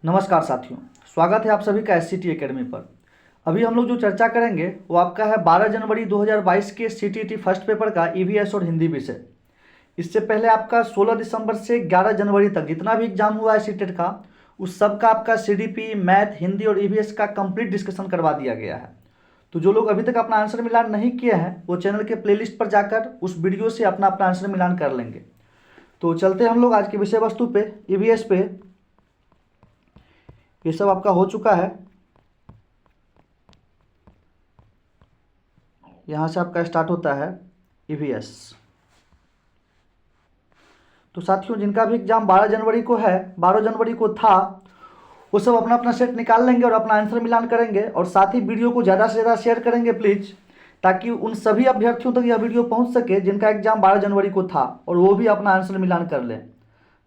नमस्कार साथियों, स्वागत है आप सभी का SCT एकेडमी पर। अभी हम लोग जो चर्चा करेंगे वो आपका है 12 जनवरी 2022 के CTET फर्स्ट पेपर का EVS और हिंदी विषय। इससे पहले आपका 16 दिसंबर से 11 जनवरी तक जितना भी एग्जाम हुआ है CTET का, उस सब का आपका CDP, मैथ, हिंदी और EVS का कंप्लीट डिस्कशन करवा दिया गया है। तो जो लोग अभी तक अपना आंसर मिलान नहीं किए हैं वो चैनल के प्लेलिस्ट पर जाकर उस वीडियो से अपना आंसर मिलान कर लेंगे। तो चलते हैं हम लोग आज की विषय वस्तु पे, EVS पे। ये सब आपका हो चुका है। यहाँ से आपका स्टार्ट होता है EVS। तो साथियों, जिनका भी एग्जाम 12 जनवरी को है, 12 जनवरी को था, वो सब अपना अपना सेट निकाल लेंगे और अपना आंसर मिलान करेंगे। और साथ ही वीडियो को ज़्यादा से ज़्यादा शेयर करेंगे प्लीज़, ताकि उन सभी अभ्यर्थियों तक यह वीडियो पहुंच सके जिनका एग्जाम 12 जनवरी को था और वो भी अपना आंसर मिलान कर लें।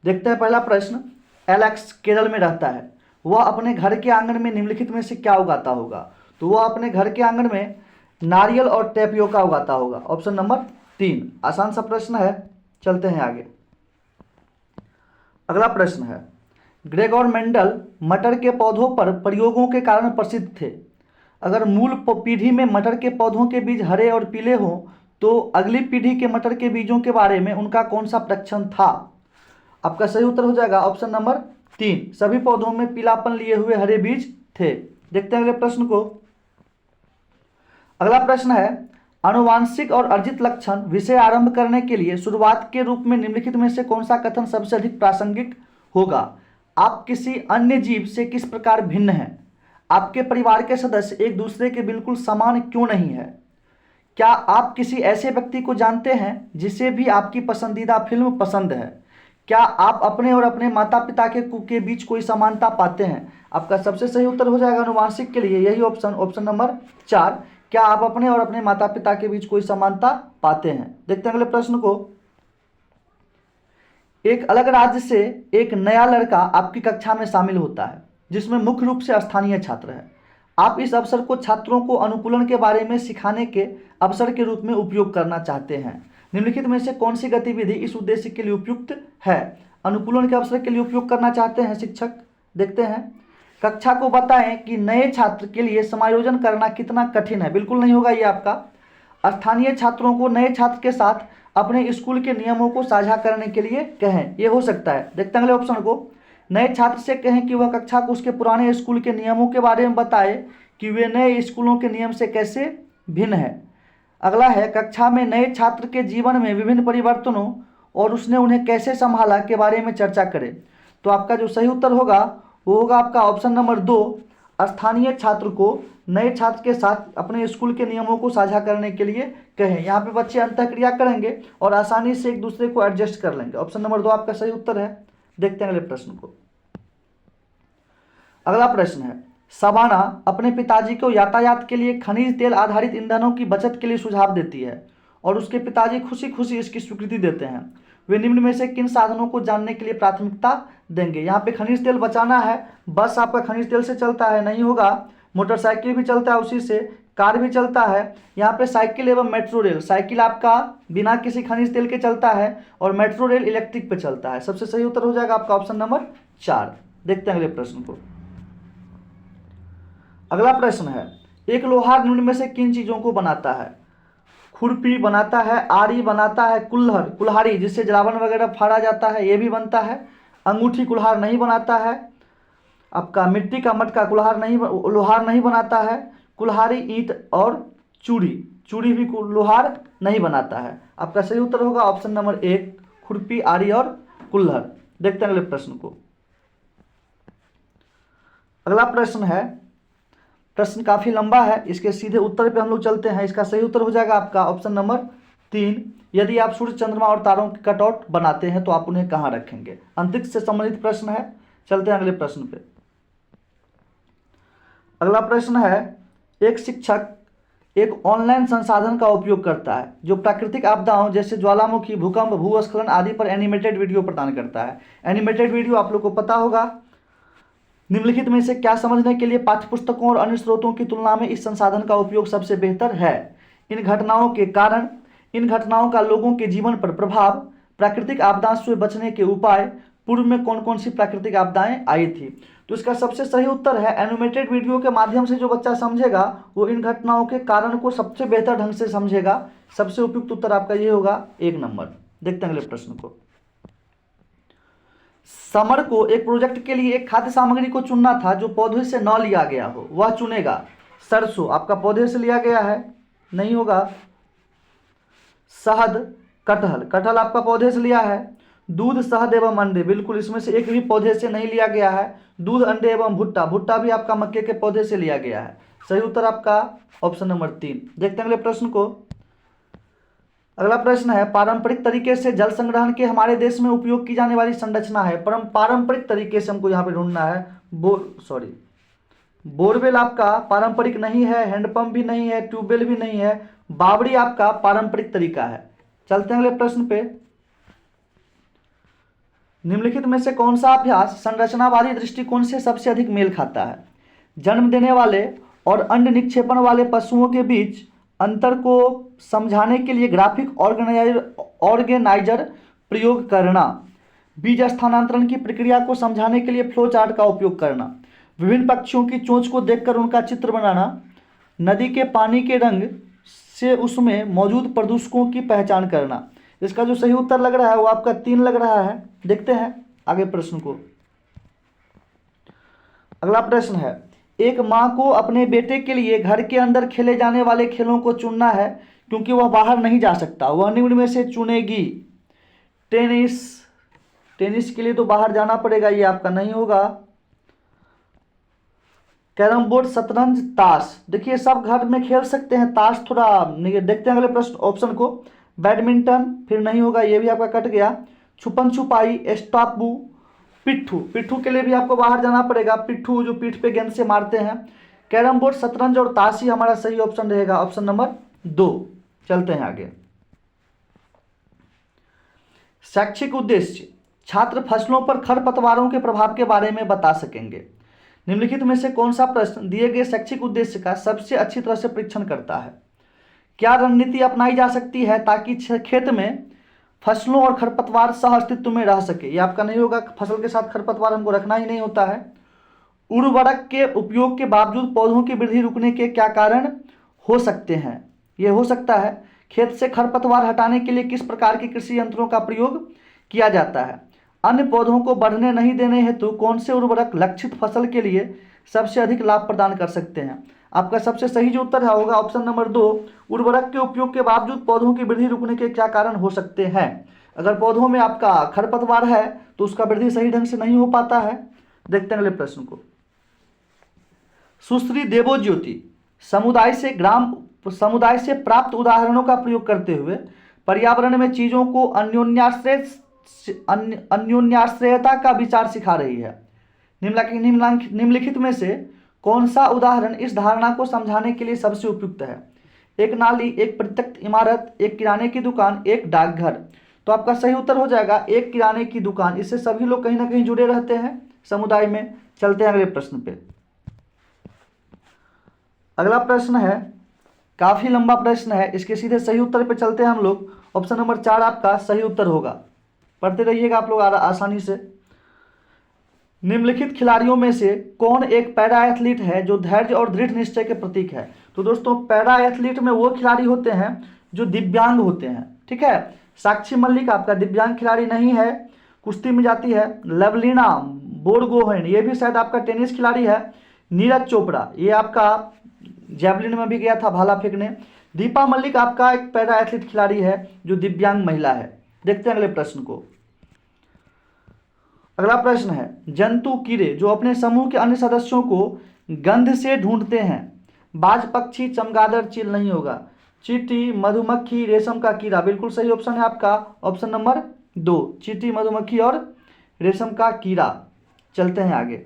देखते हैं पहला प्रश्न। एलेक्स केरल में रहता है, वह अपने घर के आंगन में निम्नलिखित में से क्या उगाता होगा? तो वह अपने घर के आंगन में नारियल और टेपियोका उगाता होगा। Option number 3। आसान सा प्रश्न है, चलते हैं आगे। अगला प्रश्न है, ग्रेगोर मेंडल मटर के पौधों पर प्रयोगों के कारण प्रसिद्ध थे। अगर मूल पीढ़ी में मटर के पौधों के बीज हरे और पीले हों तो अगली पीढ़ी के मटर के बीजों के बारे में उनका कौन सा परीक्षण था? आपका सही उत्तर हो जाएगा ऑप्शन नंबर 3। सभी पौधों में पीलापन लिए हुए हरे बीज थे। देखते हैं अगले प्रश्न को। अगला प्रश्न है, आनुवांशिक और अर्जित लक्षण विषय आरंभ करने के लिए शुरुआत के रूप में निम्नलिखित में से कौन सा कथन सबसे अधिक प्रासंगिक होगा? आप किसी अन्य जीव से किस प्रकार भिन्न हैं? आपके परिवार के सदस्य एक दूसरे के बिल्कुल समान क्यों नहीं है? क्या आप किसी ऐसे व्यक्ति को जानते हैं जिसे भी आपकी पसंदीदा फिल्म पसंद है? क्या आप अपने और अपने माता पिता के बीच कोई समानता पाते हैं? आपका सबसे सही उत्तर हो जाएगा आनुवांशिक के लिए यही ऑप्शन नंबर 4। क्या आप अपने और अपने माता पिता के बीच कोई समानता पाते हैं? देखते हैं अगले प्रश्न को। एक अलग राज्य से एक नया लड़का आपकी कक्षा में शामिल होता है जिसमें मुख्य रूप से स्थानीय छात्र है। आप इस अवसर को छात्रों को अनुकूलन के बारे में सिखाने के अवसर के रूप में उपयोग करना चाहते हैं। निम्नलिखित में से कौन सी गतिविधि इस उद्देश्य के लिए उपयुक्त है? अनुकूलन के अवसर के लिए उपयोग करना चाहते हैं शिक्षक। देखते हैं। कक्षा को बताएं कि नए छात्र के लिए समायोजन करना कितना कठिन है। बिल्कुल नहीं होगा ये आपका। स्थानीय छात्रों को नए छात्र के साथ अपने स्कूल के नियमों को साझा करने के लिए कहें। ये हो सकता है। देखते हैं अगले ऑप्शन को। नए छात्र से कहें कि वह कक्षा को उसके पुराने स्कूल के नियमों के बारे में बताए कि वे नए स्कूलों के नियम से कैसे भिन्न है। अगला है, कक्षा में नए छात्र के जीवन में विभिन्न परिवर्तनों और उसने उन्हें कैसे संभाला के बारे में चर्चा करें। तो आपका जो सही उत्तर होगा वो होगा आपका ऑप्शन नंबर 2। स्थानीय छात्र को नए छात्र के साथ अपने स्कूल के नियमों को साझा करने के लिए कहें। यहाँ पे बच्चे अंतःक्रिया करेंगे और आसानी से एक दूसरे को एडजस्ट कर लेंगे। ऑप्शन नंबर 2 आपका सही उत्तर है। देखते हैं अगले प्रश्न को। अगला प्रश्न है, शबाना अपने पिताजी को यातायात के लिए खनिज तेल आधारित ईंधनों की बचत के लिए सुझाव देती है और उसके पिताजी खुशी खुशी इसकी स्वीकृति देते हैं। वे निम्न में से किन साधनों को जानने के लिए प्राथमिकता देंगे? यहाँ पे खनिज तेल बचाना है। बस आपका खनिज तेल से चलता है? नहीं होगा। मोटरसाइकिल भी चलता है उसी से, कार भी चलता है। यहाँ पे साइकिल एवं मेट्रो रेल। साइकिल आपका बिना किसी खनिज तेल के चलता है और मेट्रो रेल इलेक्ट्रिक पे चलता है। सबसे सही उत्तर हो जाएगा आपका ऑप्शन नंबर 4। देखते हैं अगले प्रश्न को। अगला प्रश्न है, एक लोहार निम्न में से किन चीजों को बनाता है? खुरपी बनाता है, आरी बनाता है, कुल्हाड़ी जिससे जलावन वगैरह फाड़ा जाता है ये भी बनता है। अंगूठी कुल्हार नहीं बनाता है। आपका मिट्टी का मटका लोहार नहीं बनाता है। कुल्हाड़ी ईंट और चूड़ी भी लोहार नहीं बनाता है। आपका सही उत्तर होगा ऑप्शन नंबर 1, खुरपी, आरी और कुल्हड़। देखते हैं अगले प्रश्न को। अगला प्रश्न है, प्रश्न काफी लंबा है, इसके सीधे उत्तर पे हम लोग चलते हैं। इसका सही उत्तर हो जाएगा आपका ऑप्शन नंबर 3। यदि आप सूर्य, चंद्रमा और तारों के कटआउट बनाते हैं तो आप उन्हें कहाँ रखेंगे? अंतरिक्ष से संबंधित प्रश्न है। चलते हैं अगले प्रश्न पे। अगला प्रश्न है, एक शिक्षक एक ऑनलाइन संसाधन का उपयोग करता है जो प्राकृतिक आपदाओं जैसे ज्वालामुखी, भूकंप, भूस्खलन आदि पर एनिमेटेड वीडियो प्रदान करता है। एनिमेटेड वीडियो आप लोग को पता होगा। निम्नलिखित में से क्या समझने के लिए पाठ्यपुस्तकों और अन्य स्रोतों की तुलना में इस संसाधन का उपयोग सबसे बेहतर है? इन घटनाओं के कारण, इन घटनाओं का लोगों के जीवन पर प्रभाव, प्राकृतिक आपदा से बचने के उपाय, पूर्व में कौन कौन सी प्राकृतिक आपदाएं आई थी। तो इसका सबसे सही उत्तर है एनिमेटेड वीडियो के माध्यम से जो बच्चा समझेगा वो इन घटनाओं के कारण को सबसे बेहतर ढंग से समझेगा। सबसे उपयुक्त उत्तर आपका ये होगा 1 नंबर। देखते हैं अगले प्रश्न को। समर को एक प्रोजेक्ट के लिए एक खाद्य सामग्री को चुनना था जो पौधे से न लिया गया हो, वह चुनेगा। सरसों आपका पौधे से लिया गया है, नहीं होगा। शहद, कटहल, कटहल आपका पौधे से लिया है। दूध, शहद एवं अंडे, बिल्कुल इसमें से एक भी पौधे से नहीं लिया गया है। दूध, अंडे एवं भुट्टा, भुट्टा भी आपका मक्के के पौधे से लिया गया है। सही उत्तर आपका ऑप्शन नंबर 3। देखते हैं अगले प्रश्न को। अगला प्रश्न है पारंपरिक तरीके से जल संग्रहण के हमारे देश में उपयोग की जाने वाली संरचना है। पारंपरिक तरीके से हमको यहाँ पे ढूंढना है। बोरवेल आपका पारंपरिक नहीं है, हैंडपंप भी नहीं है, ट्यूबवेल भी नहीं है। बावड़ी आपका पारंपरिक तरीका है। चलते हैं अगले प्रश्न पे। निम्नलिखित में से कौन सा अभ्यास संरचनावादी दृष्टिकोण से सबसे अधिक मेल खाता है। जन्म देने वाले और अंड निक्षेपण वाले पशुओं के बीच अंतर को समझाने के लिए ग्राफिक ऑर्गेनाइजर प्रयोग करना। बीज स्थानांतरण की प्रक्रिया को समझाने के लिए फ्लो चार्ट का उपयोग करना। विभिन्न पक्षियों की चोंच को देखकर उनका चित्र बनाना। नदी के पानी के रंग से उसमें मौजूद प्रदूषकों की पहचान करना। इसका जो सही उत्तर लग रहा है वो आपका 3 लग रहा है। देखते हैं आगे प्रश्न को। अगला प्रश्न है एक माँ को अपने बेटे के लिए घर के अंदर खेले जाने वाले खेलों को चुनना है क्योंकि वह बाहर नहीं जा सकता। वह निम्न में से चुनेगी। टेनिस, टेनिस के लिए तो बाहर जाना पड़ेगा, ये आपका नहीं होगा। कैरम बोर्ड, शतरंज, ताश, देखिए सब घर में खेल सकते हैं, ताश थोड़ा देखते हैं अगले प्रश्न ऑप्शन को। बैडमिंटन फिर नहीं होगा, ये भी आपका कट गया। छुपन छुपाई, स्टापू, पिट्ठू, पिट्ठू के लिए भी आपको बाहर जाना पड़ेगा। पिट्ठू जो पीठ पे गेंद से मारते हैं। कैरम बोर्ड, शतरंज और ताश ही हमारा सही ऑप्शन रहेगा, ऑप्शन नंबर 2। चलते हैं आगे। शैक्षिक उद्देश्य छात्र फसलों पर खरपतवारों के प्रभाव के बारे में बता सकेंगे। निम्नलिखित में से कौन सा प्रश्न दिए गए शैक्षिक उद्देश्य का सबसे अच्छी तरह से परीक्षण करता है। क्या रणनीति अपनाई जा सकती है ताकि खेत में फसलों और खरपतवार सह अस्तित्व में रह सके। ये आपका नहीं होगा, फसल के साथ खरपतवार हमको रखना ही नहीं होता है। उर्वरक के उपयोग के बावजूद पौधों की वृद्धि रुकने के क्या कारण हो सकते हैं। ये हो सकता है खेत से खरपतवार हटाने के लिए किस प्रकार के कृषि यंत्रों का प्रयोग किया जाता है। अन्य पौधों को बढ़ने नहीं देने हेतु कौन से उर्वरक लक्षित फसल के लिए सबसे अधिक लाभ प्रदान कर सकते हैं। आपका सबसे सही जो उत्तर है होगा ऑप्शन नंबर 2। उर्वरक के उपयोग के बावजूद पौधों की वृद्धि रुकने के क्या कारण हो सकते हैं। अगर पौधों में आपका खरपतवार है तो उसका वृद्धि सही ढंग से नहीं हो पाता है। देखते हैं अगले प्रश्न को। सुश्री देवोज्योति समुदाय से प्राप्त उदाहरणों का प्रयोग करते हुए पर्यावरण में चीजों को अन्योन्याश्रयता का विचार सिखा रही है। निम्नलिखित में से कौन सा उदाहरण इस धारणा को समझाने के लिए सबसे उपयुक्त है। एक नाली, एक परित्यक्त इमारत, एक किराने की दुकान, एक डाकघर। तो आपका सही उत्तर हो जाएगा एक किराने की दुकान। इससे सभी लोग कहीं ना कहीं जुड़े रहते हैं समुदाय में। चलते हैं अगले प्रश्न पे। अगला प्रश्न है काफी लंबा प्रश्न है, इसके सीधे सही उत्तर पे चलते हैं हम लोग। ऑप्शन नंबर 4 आपका सही उत्तर होगा। पढ़ते रहिएगा आप लोग आसानी से। निम्नलिखित खिलाड़ियों में से कौन एक पैरा एथलीट है जो धैर्य और दृढ़ निश्चय के प्रतीक है। तो दोस्तों पैरा एथलीट में वो खिलाड़ी होते हैं जो दिव्यांग होते हैं, ठीक है। साक्षी मलिक आपका दिव्यांग खिलाड़ी नहीं है, कुश्ती में जाती है। लवलीना बोरगोहेन ये भी शायद आपका टेनिस खिलाड़ी है। नीरज चोपड़ा ये आपका जैवलिन में भी गया था, भाला फेंकने। दीपा मलिक आपका एक पैरा एथलीट खिलाड़ी है जो दिव्यांग महिला है। देखते हैं अगले प्रश्न को। अगला प्रश्न है जंतु कीड़े जो अपने समूह के अन्य सदस्यों को गंध से ढूंढते हैं। बाज, पक्षी, चमगादड़, चील नहीं होगा। चींटी, मधुमक्खी, रेशम का कीड़ा, बिल्कुल सही ऑप्शन है आपका ऑप्शन नंबर 2। चींटी, मधुमक्खी और रेशम का कीड़ा। चलते हैं आगे।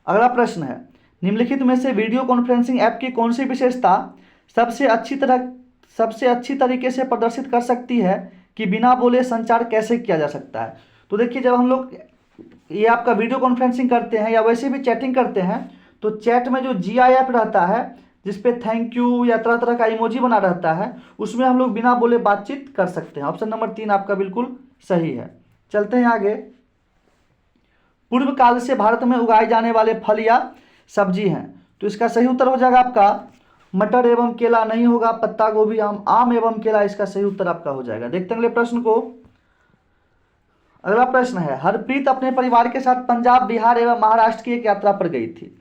अगला प्रश्न है निम्नलिखित में से वीडियो कॉन्फ्रेंसिंग ऐप की कौन सी विशेषता सबसे अच्छी तरीके से प्रदर्शित कर सकती है कि बिना बोले संचार कैसे किया जा सकता है। तो देखिए जब हम लोग ये आपका वीडियो कॉन्फ्रेंसिंग करते हैं या वैसे भी चैटिंग करते हैं तो चैट में जो GIF रहता है जिसपे थैंक यू या तरह तरह का इमोजी बना रहता है, उसमें हम लोग बिना बोले बातचीत कर सकते हैं। ऑप्शन नंबर 3 आपका बिल्कुल सही है। चलते हैं आगे। पूर्व काल से भारत में उगाए जाने वाले फल या सब्जी हैं, तो इसका सही उत्तर हो जाएगा आपका मटर एवं केला, नहीं होगा पत्ता गोभी, आम एवं केला, इसका सही उत्तर आपका हो जाएगा। देखते हैं अगले प्रश्न को। अगला प्रश्न है, हरप्रीत अपने परिवार के साथ पंजाब, बिहार एवं महाराष्ट्र की एक यात्रा पर गई थी।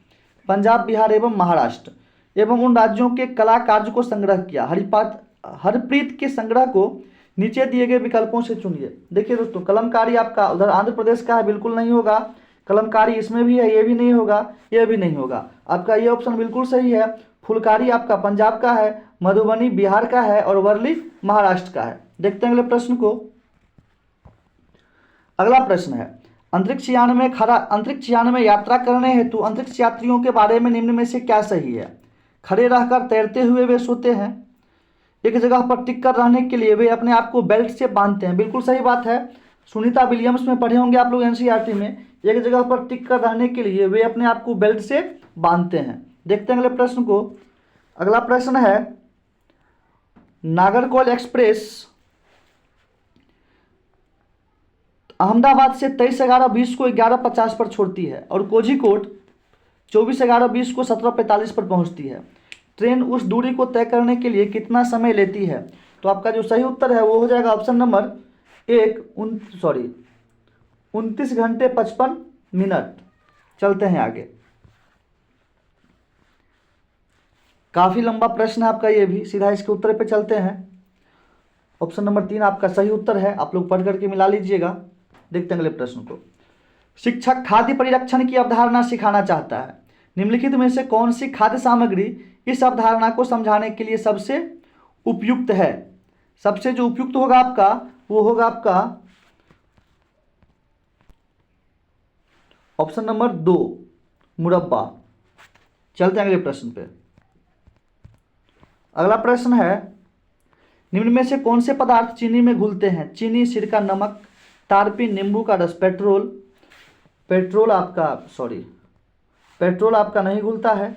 पंजाब, बिहार एवं महाराष्ट्र एवं उन राज्यों के कला कार्य को संग्रह किया। हरप्रीत के संग्रह को नीचे दिए गए विकल्पों से चुनिए। देखिए दोस्तों, कलमकारी आपका उधर आंध्र प्रदेश का है, बिल्कुल नहीं होगा। कलमकारी इसमें भी है, ये भी नहीं होगा, ये भी नहीं होगा। आपका ये ऑप्शन बिल्कुल सही है। फुलकारी आपका पंजाब का है, मधुबनी बिहार का है और वर्ली महाराष्ट्र का है। देखते हैं अगले प्रश्न को। अगला प्रश्न है, अंतरिक्ष यान में यात्रा करने हेतु अंतरिक्ष यात्रियों के बारे में निम्न में से क्या सही है? खड़े रहकर तैरते हुए वे सोते हैं, एक जगह पर टिक कर रहने के लिए वे अपने आप को बेल्ट से बांधते हैं। बिल्कुल सही बात है। सुनीता विलियम्स में पढ़े होंगे आप लोग एनसीईआरटी में, एक जगह पर टिक कर रहने के लिए वे अपने आप को बेल्ट से बांधते हैं। देखते हैं अगले प्रश्न को। अगला प्रश्न है, नागरकोइल एक्सप्रेस अहमदाबाद से 23/11/20 को 11:50 पर छोड़ती है और कोझिकोड 24/11/20 को 17:45 पर पहुंचती है। ट्रेन उस दूरी को तय करने के लिए कितना समय लेती है? तो आपका जो सही उत्तर है वो हो जाएगा ऑप्शन नंबर 29 घंटे 55 मिनट। चलते हैं आगे। काफ़ी लंबा प्रश्न है आपका ये भी, सीधा इसके उत्तर पे चलते हैं। ऑप्शन नंबर 3 आपका सही उत्तर है, आप लोग पढ़ करके मिला लीजिएगा। देखते हैं अगले प्रश्न को। शिक्षक खाद्य परिरक्षण की अवधारणा सिखाना चाहता है, निम्नलिखित में से कौन सी खाद्य सामग्री इस अवधारणा को समझाने के लिए सबसे उपयुक्त है? सबसे जो उपयुक्त होगा आपका वो होगा आपका ऑप्शन नंबर 2 मुरब्बा। चलते हैं अगले प्रश्न पे। अगला प्रश्न है, निम्न में से कौन से पदार्थ चीनी में घुलते हैं? चीनी, सिरका, नमक, टारपीन, नींबू का रस, पेट्रोल आपका नहीं घुलता है।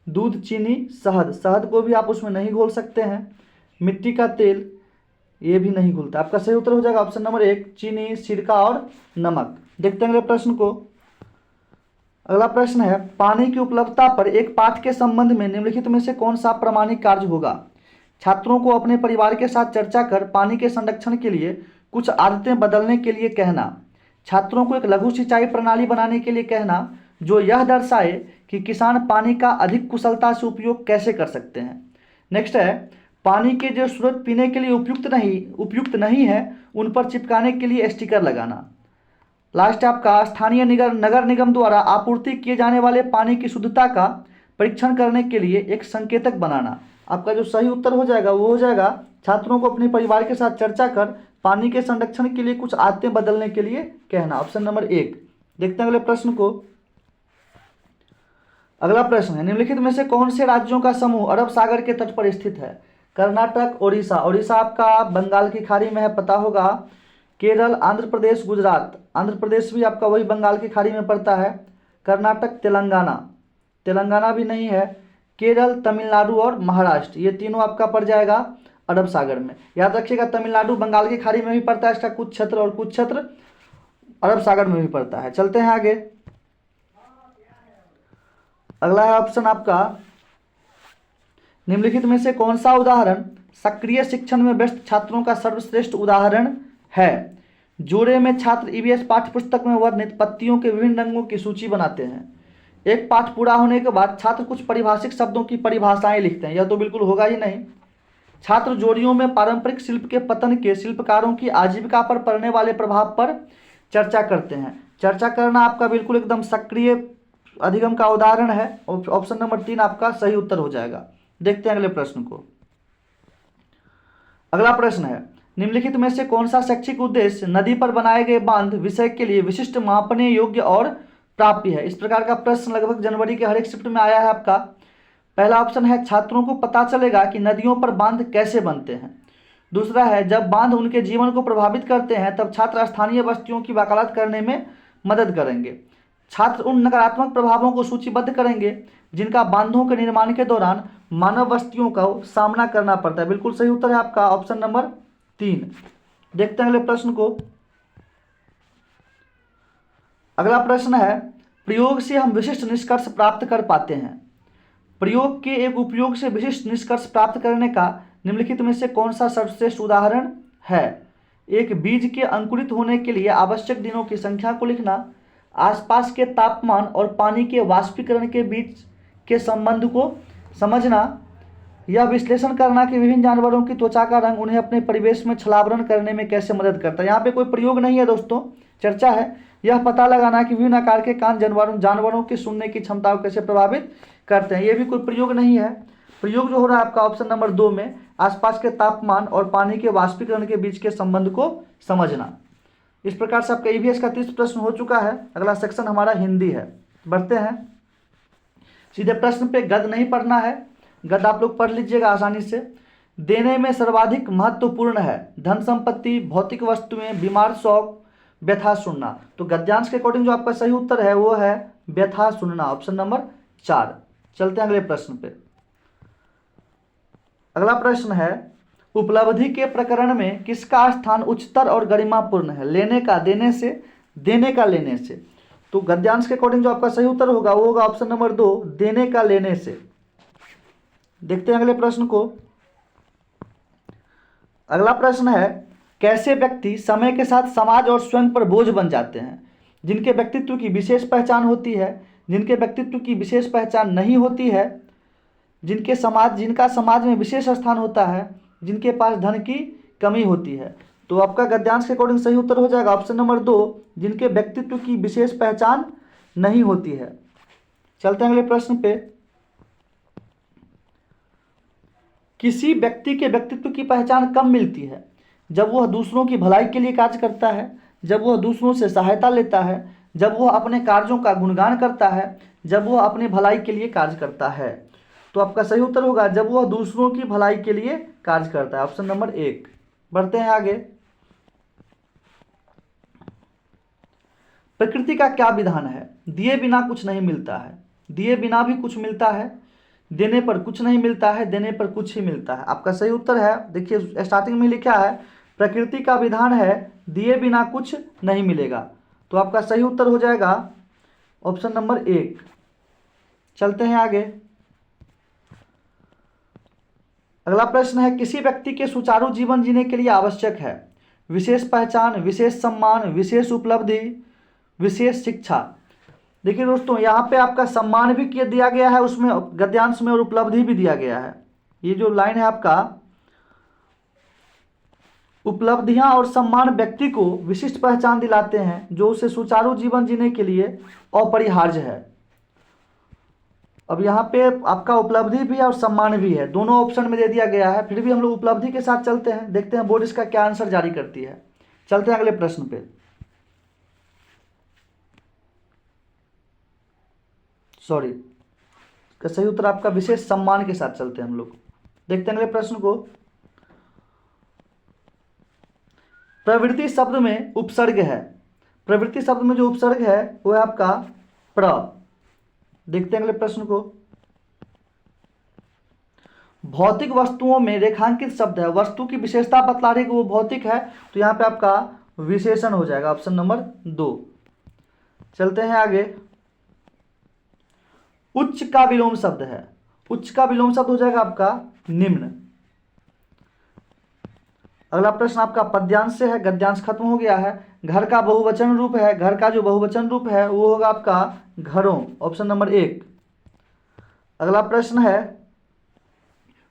दूध, चीनी, शहद को भी आप उसमें नहीं घोल सकते हैं। मिट्टी का तेल, ये भी नहीं घुलता। आपका सही उत्तर हो जाएगा ऑप्शन नंबर 1 चीनी, सिरका और नमक। देखते हैं अगले प्रश्न को। अगला प्रश्न है, पानी की उपलब्धता पर एक पाठ के संबंध में निम्नलिखित में से कौन सा प्रामाणिक कार्य होगा? छात्रों को अपने परिवार के साथ चर्चा कर पानी के संरक्षण के लिए कुछ आदतें बदलने के लिए कहना। छात्रों को एक लघु सिंचाई प्रणाली बनाने के लिए कहना जो यह दर्शाए कि किसान पानी का अधिक कुशलता से उपयोग कैसे कर सकते हैं। नेक्स्ट है, पानी के जो स्रोत पीने के लिए उपयुक्त नहीं है उन पर चिपकाने के लिए स्टिकर लगाना। लास्ट आपका, स्थानीय नगर निगम द्वारा आपूर्ति किए जाने वाले पानी की शुद्धता का परीक्षण करने के लिए एक संकेतक बनाना। आपका जो सही उत्तर हो जाएगा वो हो जाएगा छात्रों को अपने परिवार के साथ चर्चा कर पानी के संरक्षण के लिए कुछ आदतें बदलने के लिए कहना। Option number 1। देखते हैं अगले प्रश्न को। अगला प्रश्न है, निम्नलिखित में से कौन से राज्यों का समूह अरब सागर के तट पर स्थित है? कर्नाटक, ओडिशा आपका बंगाल की खाड़ी में है, पता होगा। केरल, आंध्र प्रदेश, गुजरात, आंध्र प्रदेश भी आपका वही बंगाल की खाड़ी में पड़ता है। कर्नाटक, तेलंगाना भी नहीं है। केरल, तमिलनाडु और महाराष्ट्र, ये तीनों आपका पड़ जाएगा अरब सागर में। याद रखिएगा, तमिलनाडु बंगाल की खाड़ी में भी पड़ता है, इसका कुछ क्षेत्र, और कुछ क्षेत्र अरब सागर में भी पड़ता है। चलते हैं आगे। अगला है ऑप्शन आपका, निम्नलिखित में से कौन सा उदाहरण सक्रिय शिक्षण में व्यस्त छात्रों का सर्वश्रेष्ठ उदाहरण है? जोड़े में छात्र ईवीएस पाठ्यपुस्तक में वर्णित पत्तियों के विभिन्न रंगों की सूची बनाते हैं। एक पाठ पूरा होने के बाद छात्र कुछ परिभाषिक शब्दों की परिभाषाएं लिखते हैं, यह तो बिल्कुल होगा ही नहीं। छात्र जोड़ियों में पारंपरिक शिल्प के पतन के शिल्पकारों की आजीविका पर पड़ने वाले प्रभाव पर चर्चा करते हैं। चर्चा करना आपका बिल्कुल एकदम सक्रिय अधिगम का उदाहरण है। ऑप्शन नंबर 3 आपका सही उत्तर हो जाएगा। देखते हैं अगले प्रश्न को। अगला प्रश्न है, निम्नलिखित में से कौन सा शैक्षिक उद्देश्य नदी पर बनाए गए बांध विषय के लिए विशिष्ट, मापने योग्य और प्राप्य है? इस प्रकार का प्रश्न लगभग जनवरी के हर एक शिफ्ट में आया है आपका। पहला ऑप्शन है, छात्रों को पता चलेगा कि नदियों पर बांध कैसे बनते हैं। दूसरा है, जब बांध उनके जीवन को प्रभावित करते हैं तब छात्र स्थानीय बस्तियों की वकालत करने में मदद करेंगे। छात्र उन नकारात्मक प्रभावों को सूचीबद्ध करेंगे जिनका बांधों के निर्माण के दौरान मानव बस्तियों का सामना करना पड़ता है। बिल्कुल सही उत्तर है आपका ऑप्शन नंबर 3। देखते हैं अगले प्रश्न को। अगला प्रश्न है, प्रयोग से हम विशिष्ट निष्कर्ष प्राप्त कर पाते हैं। प्रयोग के एक उपयोग से विशिष्ट निष्कर्ष प्राप्त करने का निम्नलिखित में से कौन सा सर्वश्रेष्ठ उदाहरण है? एक बीज के अंकुरित होने के लिए आवश्यक दिनों की संख्या को लिखना, आसपास के तापमान और पानी के वाष्पीकरण के बीच के संबंध को समझना, यह विश्लेषण करना कि विभिन्न जानवरों की त्वचा का रंग उन्हें अपने परिवेश में छलावरण करने में कैसे मदद करता है। यहाँ पे कोई प्रयोग नहीं है दोस्तों, चर्चा है। यह पता लगाना कि विभिन्न आकार के कान जानवरों की सुनने की क्षमता को कैसे प्रभावित करते हैं। ये भी कोई प्रयोग नहीं है। प्रयोग जो हो रहा है आपका ऑप्शन नंबर 2 में, आसपास के तापमान और पानी के वाष्पीकरण के बीच के संबंध को समझना। इस प्रकार से आपका ईवीएस का 30 प्रश्न हो चुका है। अगला सेक्शन हमारा हिंदी है। बढ़ते हैं सीधे प्रश्न पे। गद्य नहीं पढ़ना है, गद्य आप लोग पढ़ लीजिएगा आसानी से। देने में सर्वाधिक महत्वपूर्ण है धन संपत्ति, भौतिक वस्तुएं, बीमार शौक, व्यथा सुनना। तो गद्यांश के अकॉर्डिंग जो आपका सही उत्तर है वो है व्यथा सुनना, ऑप्शन नंबर 4। चलते हैं अगले प्रश्न पे। अगला प्रश्न है, उपलब्धि के प्रकरण में किसका स्थान उच्चतर और गरिमापूर्ण है? लेने का देने से, देने का लेने से। तो गद्यांश के अकॉर्डिंग जो आपका सही उत्तर होगा वो होगा ऑप्शन नंबर 2, देने का लेने से। देखते हैं अगले प्रश्न को। अगला प्रश्न है, कैसे व्यक्ति समय के साथ समाज और स्वयं पर बोझ बन जाते हैं? जिनके व्यक्तित्व की विशेष पहचान होती है, जिनके व्यक्तित्व की विशेष पहचान नहीं होती है, जिनका समाज में विशेष स्थान होता है, जिनके पास धन की कमी होती है। तो आपका गद्यांश के अकॉर्डिंग सही उत्तर हो जाएगा ऑप्शन नंबर 2, जिनके व्यक्तित्व की विशेष पहचान नहीं होती है। चलते हैं अगले प्रश्न पे। किसी व्यक्ति के व्यक्तित्व की पहचान कब मिलती है? जब वह दूसरों की भलाई के लिए कार्य करता है, जब वह दूसरों से सहायता लेता है, जब वह अपने कार्यों का गुणगान करता है, जब वह अपनी भलाई के लिए कार्य करता है। तो आपका सही उत्तर होगा जब वह दूसरों की भलाई के लिए कार्य करता है, ऑप्शन नंबर 1। बढ़ते हैं आगे। प्रकृति का क्या विधान है? दिए बिना कुछ नहीं मिलता है, दिए बिना भी कुछ मिलता है, देने पर कुछ नहीं मिलता है, देने पर कुछ ही मिलता है। आपका सही उत्तर है, देखिए स्टार्टिंग में लिखा है प्रकृति का विधान है दिए बिना कुछ नहीं मिलेगा। तो आपका सही उत्तर हो जाएगा ऑप्शन नंबर 1। चलते हैं आगे। अगला प्रश्न है, किसी व्यक्ति के सुचारू जीवन जीने के लिए आवश्यक है विशेष पहचान, विशेष सम्मान, विशेष उपलब्धि, विशेष शिक्षा। देखिए दोस्तों, यहाँ पे आपका सम्मान भी दिया गया है उसमें गद्यांश में, और उपलब्धि भी दिया गया है। ये जो लाइन है आपका, उपलब्धियां और सम्मान व्यक्ति को विशिष्ट पहचान दिलाते हैं जो उसे सुचारू जीवन जीने के लिए अपरिहार्य है। अब यहाँ पे आपका उपलब्धि भी है और सम्मान भी है, दोनों ऑप्शन में दे दिया गया है। फिर भी हम लोग उपलब्धि के साथ चलते हैं, देखते हैं बोर्ड इसका क्या आंसर जारी करती है। चलते हैं अगले प्रश्न पे। सॉरी, इसका सही उत्तर आपका विशेष सम्मान के साथ चलते हैं हम लोग। देखते हैं अगले प्रश्न को। प्रवृत्ति शब्द में उपसर्ग है, प्रवृत्ति शब्द में जो उपसर्ग है वो है आपका प्र। देखते हैं अगले प्रश्न को। भौतिक वस्तुओं में रेखांकित शब्द है, वस्तु की विशेषता बतला रही कि वो भौतिक है, तो यहाँ पे आपका विशेषण हो जाएगा, ऑप्शन नंबर 2। चलते हैं आगे। उच्च का विलोम शब्द है, उच्च का विलोम शब्द हो जाएगा आपका निम्न। अगला प्रश्न आपका पद्यांश से है, गद्यांश खत्म हो गया है। घर का बहुवचन रूप है, घर का जो बहुवचन रूप है वो होगा आपका घरों, ऑप्शन नंबर 1। अगला प्रश्न है,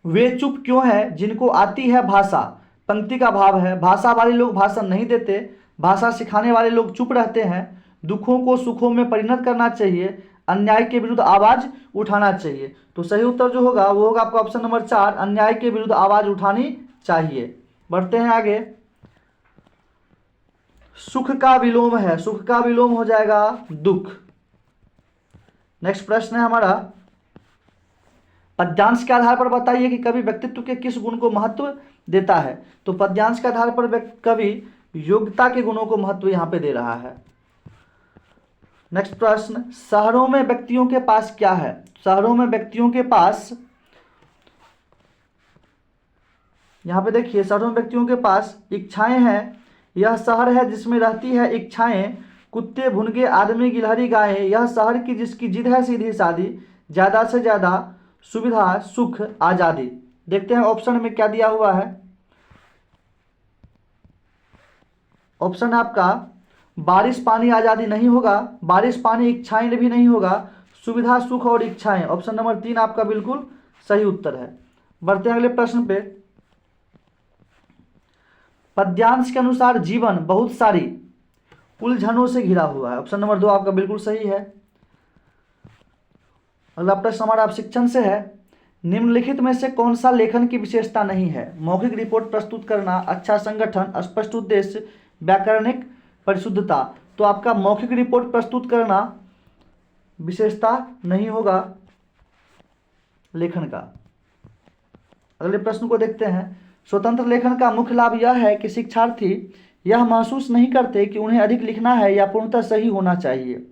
वे चुप क्यों है जिनको आती है भाषा? पंक्ति का भाव है, भाषा वाले लोग भाषण नहीं देते, भाषा सिखाने वाले लोग चुप रहते हैं, दुखों को सुखों में परिणत करना चाहिए, अन्याय के विरुद्ध आवाज उठाना चाहिए। तो सही उत्तर जो होगा वो होगा आपका ऑप्शन नंबर 4, अन्याय के विरुद्ध आवाज उठानी चाहिए। बढ़ते हैं आगे। सुख का विलोम है, सुख का विलोम हो जाएगा दुख। नेक्स्ट प्रश्न है हमारा, पद्यांश के आधार पर बताइए कि कवि व्यक्तित्व के किस गुण को महत्व देता है? तो पद्यांश के आधार पर कवि योग्यता के गुणों को महत्व यहां पे दे रहा है। नेक्स्ट प्रश्न, शहरों में व्यक्तियों के पास क्या है? शहरों में व्यक्तियों के पास, यहाँ पे देखिए, शहरों में व्यक्तियों के पास इच्छाएं हैं। यह शहर है जिसमें रहती है इच्छाएं, कुत्ते, भुनगे, आदमी, गिलहरी, गायें। यह शहर की जिसकी जिद है सीधी सादी, ज़्यादा से ज़्यादा सुविधा, सुख, आज़ादी। देखते हैं ऑप्शन में क्या दिया हुआ है। ऑप्शन आपका बारिश, पानी, आज़ादी नहीं होगा। बारिश, पानी, इच्छाएं भी नहीं होगा। सुविधा, सुख और इच्छाएं। ऑप्शन नंबर 3 आपका बिल्कुल सही उत्तर है। बढ़ते हैं अगले प्रश्न पे। पद्यांश के अनुसार जीवन बहुत सारी उलझनों से घिरा हुआ है। ऑप्शन नंबर 2 आपका बिल्कुल सही है। अगला प्रश्न हमारा आप शिक्षण से है। निम्नलिखित में से कौन सा लेखन की विशेषता नहीं है? मौखिक रिपोर्ट प्रस्तुत करना, अच्छा संगठन, स्पष्ट उद्देश्य, व्याकरणिक परिशुद्धता। तो आपका मौखिक रिपोर्ट प्रस्तुत करना विशेषता नहीं होगा लेखन का। अगले प्रश्न को देखते हैं। स्वतंत्र लेखन का मुख्य लाभ यह है कि शिक्षार्थी यह महसूस नहीं करते कि उन्हें अधिक लिखना है या पूर्णतः सही होना चाहिए।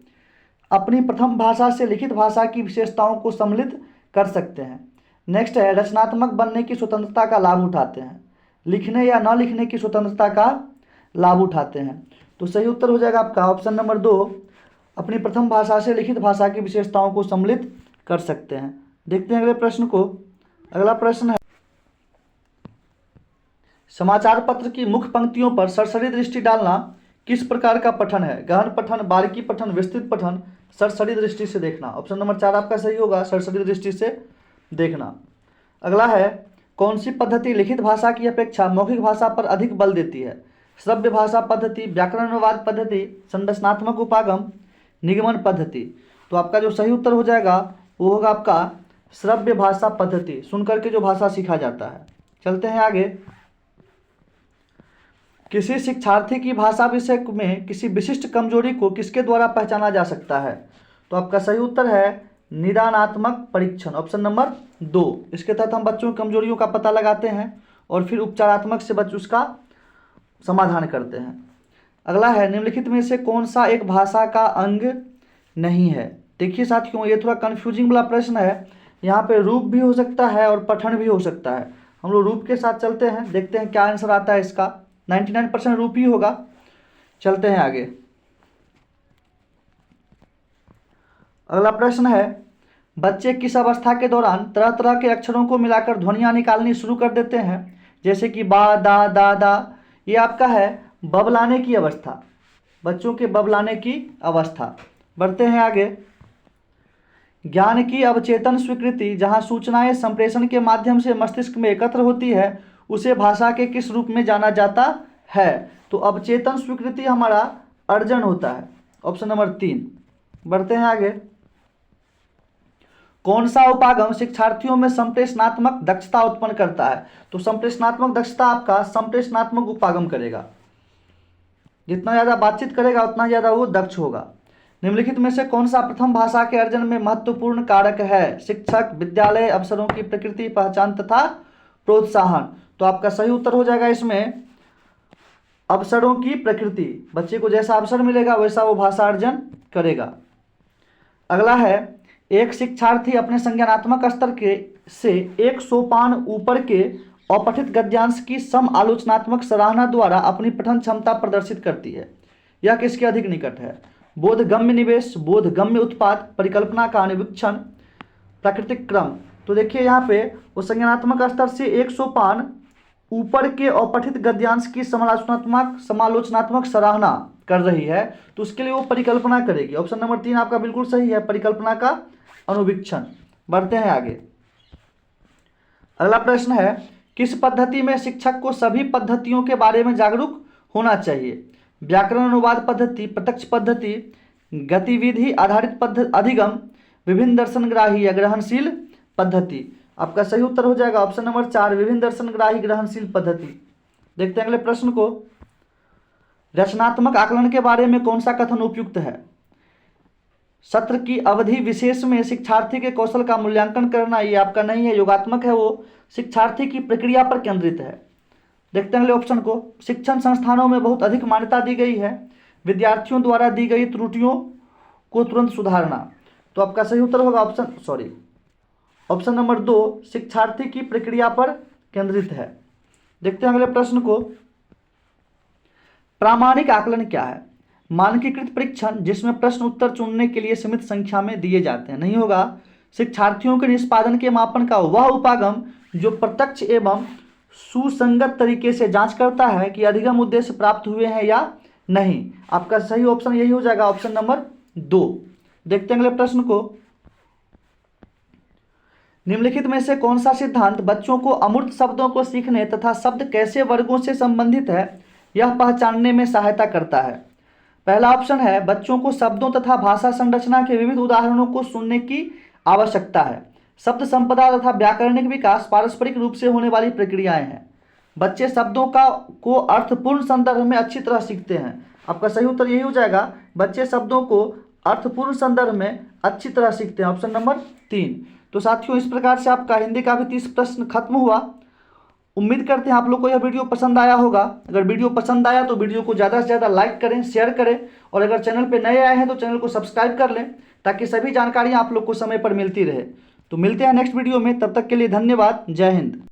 अपनी प्रथम भाषा से लिखित भाषा की विशेषताओं को सम्मिलित कर सकते हैं। नेक्स्ट है, रचनात्मक बनने की स्वतंत्रता का लाभ उठाते हैं। लिखने या न लिखने की स्वतंत्रता का लाभ उठाते हैं। तो सही उत्तर हो जाएगा आपका ऑप्शन नंबर 2, अपनी प्रथम भाषा से लिखित भाषा की विशेषताओं को सम्मिलित कर सकते हैं। देखते हैं अगले प्रश्न को। अगला प्रश्न है, समाचार पत्र की मुख्य पंक्तियों पर सरसरी दृष्टि डालना किस प्रकार का पठन है? गहन पठन, बारीकी पठन, विस्तृत पठन, सरसरी दृष्टि से देखना। ऑप्शन नंबर 4 आपका सही होगा, सरसरी दृष्टि से देखना। अगला है, कौन सी पद्धति लिखित भाषा की अपेक्षा मौखिक भाषा पर अधिक बल देती है? श्रव्य भाषा पद्धति, व्याकरण अनुवाद पद्धति, संरचनात्मक उपागम, निगमन पद्धति। तो आपका जो सही उत्तर हो जाएगा वो होगा आपका श्रव्य भाषा पद्धति, सुनकर के जो भाषा सीखा जाता है। चलते हैं आगे। किसी शिक्षार्थी की भाषा विषय में किसी विशिष्ट कमजोरी को किसके द्वारा पहचाना जा सकता है? तो आपका सही उत्तर है निदानात्मक परीक्षण, ऑप्शन नंबर 2। इसके तहत हम बच्चों की कमजोरियों का पता लगाते हैं और फिर उपचारात्मक से बच्चों उसका समाधान करते हैं। अगला है, निम्नलिखित में से कौन सा एक भाषा का अंग नहीं है? देखिए साथियों, ये थोड़ा कन्फ्यूजिंग वाला प्रश्न है। यहाँ पे रूप भी हो सकता है और पठन भी हो सकता है। हम लोग रूप के साथ चलते हैं, देखते हैं क्या आंसर आता है इसका। 99% रूप ही होगा। चलते हैं आगे। अगला प्रश्न है, बच्चे किस अवस्था के दौरान तरह तरह के अक्षरों को मिलाकर ध्वनियाँ निकालनी शुरू कर देते हैं? जैसे कि बा, दा, दा, दा। ये आपका है बबलाने की अवस्था, बच्चों के बबलाने की अवस्था। बढ़ते हैं आगे। ज्ञान की अवचेतन स्वीकृति, जहाँ सूचनाएं संप्रेषण के माध्यम से मस्तिष्क में एकत्र होती है, उसे भाषा के किस रूप में जाना जाता है? तो अवचेतन स्वीकृति हमारा अर्जन होता है, ऑप्शन नंबर 3। बढ़ते हैं आगे। कौन सा उपागम शिक्षार्थियों में संप्रेषणात्मक दक्षता उत्पन्न करता है? तो संप्रेषणात्मक दक्षता आपका संप्रेषणात्मक उपागम करेगा। जितना ज़्यादा बातचीत करेगा उतना ज़्यादा वो दक्ष होगा। निम्नलिखित में से कौन सा प्रथम भाषा के अर्जन में महत्वपूर्ण कारक है? शिक्षक, विद्यालय, अवसरों की प्रकृति, पहचान तथा प्रोत्साहन। तो आपका सही उत्तर हो जाएगा इसमें अवसरों की प्रकृति। बच्चे को जैसा अवसर मिलेगा वैसा वो भाषा अर्जन करेगा। अगला है, एक शिक्षार्थी अपने संज्ञानात्मक स्तर के से एक सोपान ऊपर के अपठित गद्यांश की सम आलोचनात्मक सराहना द्वारा अपनी पठन क्षमता प्रदर्शित करती है। यह किसके अधिक निकट है? बोधगम्य निवेश, बोधगम्य उत्पाद, परिकल्पना का अनुवीक्षण, प्राकृतिक क्रम। तो देखिए यहाँ पे वो संज्ञानात्मक स्तर से एक सोपान ऊपर के अपठित गद्यांश की समालोचनात्मक सराहना कर रही है, तो उसके लिए वो परिकल्पना करेगी। ऑप्शन नंबर 3 आपका बिल्कुल सही है, परिकल्पना का अनुवीक्षण। बढ़ते हैं आगे। अगला प्रश्न है, किस पद्धति में शिक्षक को सभी पद्धतियों के बारे में जागरूक होना चाहिए? व्याकरण अनुवाद पद्धति, प्रत्यक्ष पद्धति, गतिविधि आधारित पद्धति, अधिगम, विभिन्न दर्शनग्राही या ग्रहणशील पद्धति। आपका सही उत्तर हो जाएगा ऑप्शन नंबर 4, विभिन्न दर्शनग्राही ग्रहणशील पद्धति। देखते हैं अगले प्रश्न को। रचनात्मक आकलन के बारे में कौन सा कथन उपयुक्त है? सत्र की अवधि विशेष में शिक्षार्थी के कौशल का मूल्यांकन करना, ये आपका नहीं है, योगात्मक है, वो शिक्षार्थी की प्रक्रिया पर केंद्रित है। देखते हैं अगले ऑप्शन को। शिक्षण संस्थानों में बहुत अधिक मान्यता दी गई है, विद्यार्थियों द्वारा दी गई त्रुटियों को तुरंत सुधारना। तो आपका सही उत्तर होगा ऑप्शन नंबर 2, शिक्षार्थी की प्रक्रिया पर केंद्रित है। देखते हैं अगले प्रश्न को। प्रामाणिक आकलन क्या है? मानकीकृत परीक्षण जिसमें प्रश्न उत्तर चुनने के लिए सीमित संख्या में दिए जाते हैं। नहीं होगा। शिक्षार्थियों के निष्पादन के मापन का वह उपागम जो प्रत्यक्ष एवं सुसंगत तरीके से जांच करता है कि अधिगम उद्देश्य प्राप्त हुए हैं या नहीं। आपका सही ऑप्शन यही हो जाएगा, ऑप्शन नंबर 2। देखते हैं अगले प्रश्न को। निम्नलिखित में से कौन सा सिद्धांत बच्चों को अमूर्त शब्दों को सीखने तथा शब्द कैसे वर्गों से संबंधित है यह पहचानने में सहायता करता है? पहला ऑप्शन है, बच्चों को शब्दों तथा भाषा संरचना के विविध उदाहरणों को सुनने की आवश्यकता है। शब्द संपदा तथा व्याकरणिक विकास पारस्परिक रूप से होने वाली प्रक्रियाएं हैं। बच्चे शब्दों को अर्थपूर्ण संदर्भ में अच्छी तरह सीखते हैं। आपका सही उत्तर यही हो जाएगा, बच्चे शब्दों को अर्थपूर्ण संदर्भ में अच्छी तरह सीखते हैं, ऑप्शन नंबर 3। तो साथियों, इस प्रकार से आपका हिंदी का भी 30 प्रश्न खत्म हुआ। उम्मीद करते हैं आप लोग को यह वीडियो पसंद आया होगा। अगर वीडियो पसंद आया तो वीडियो को ज़्यादा से ज़्यादा लाइक करें, शेयर करें, और अगर चैनल पे नए आए हैं तो चैनल को सब्सक्राइब कर लें ताकि सभी जानकारियाँ आप लोग को समय पर मिलती रहे। तो मिलते हैं नेक्स्ट वीडियो में, तब तक के लिए धन्यवाद। जय हिंद।